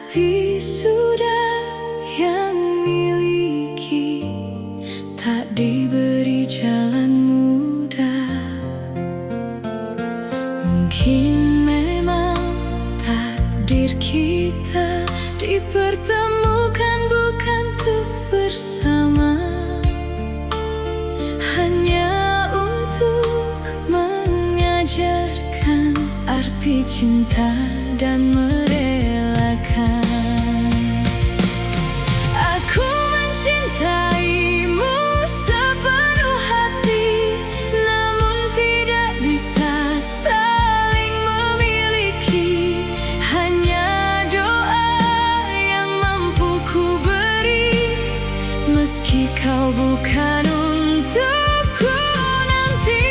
Hati sudah yang miliki, tak diberi jalan mudah. Mungkin memang takdir kita dipertemukan bukan untuk bersama, hanya untuk mengajarkan arti cinta dan merelakan. Aku mencintaimu sepenuh hati, namun tidak bisa saling memiliki. Hanya doa yang mampu ku beri, meski kau bukan untukku nanti.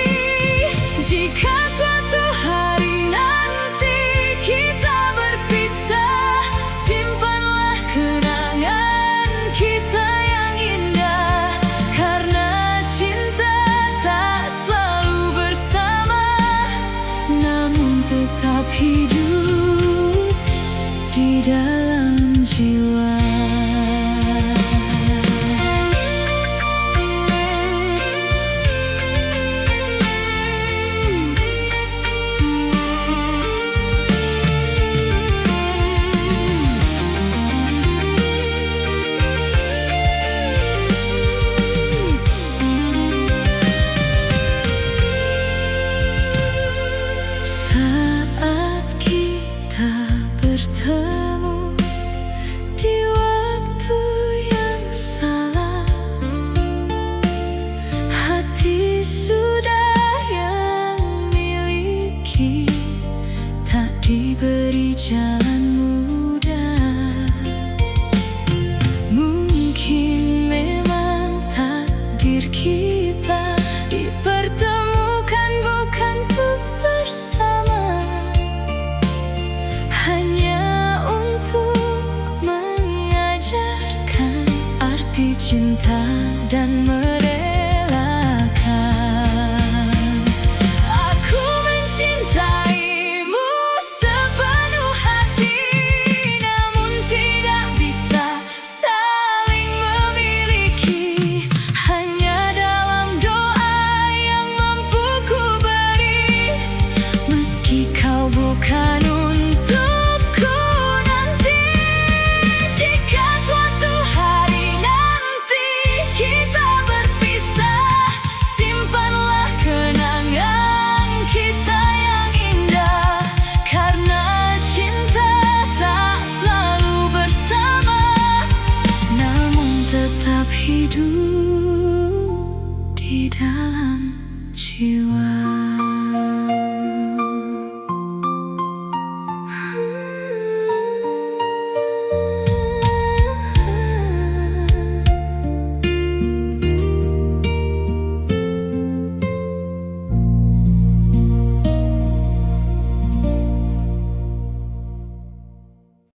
Jika suatu hari nanti kita berpisah, simpanlah kenangan kita yang indah. Karena cinta tak selalu bersama, namun tetap hidup di dalam jiwa. Saat kita bertemu di waktu yang salah, hati sudah yang miliki, tak diberi jalan mudah. Mungkin memang takdir kita dipertemukan bukan untuk bersama, hanya untuk mengajarkan arti cinta dan merelakan. Aku mencintaimu sepenuh hati, namun tidak bisa saling memiliki. Hanya dalam doa yang mampu ku beri, meski kau bukan untukku nanti. Jika suatu hari nanti kita berpisah, simpanlah kenangan kita yang indah. Karena cinta tak selalu bersama, namun tetap hidup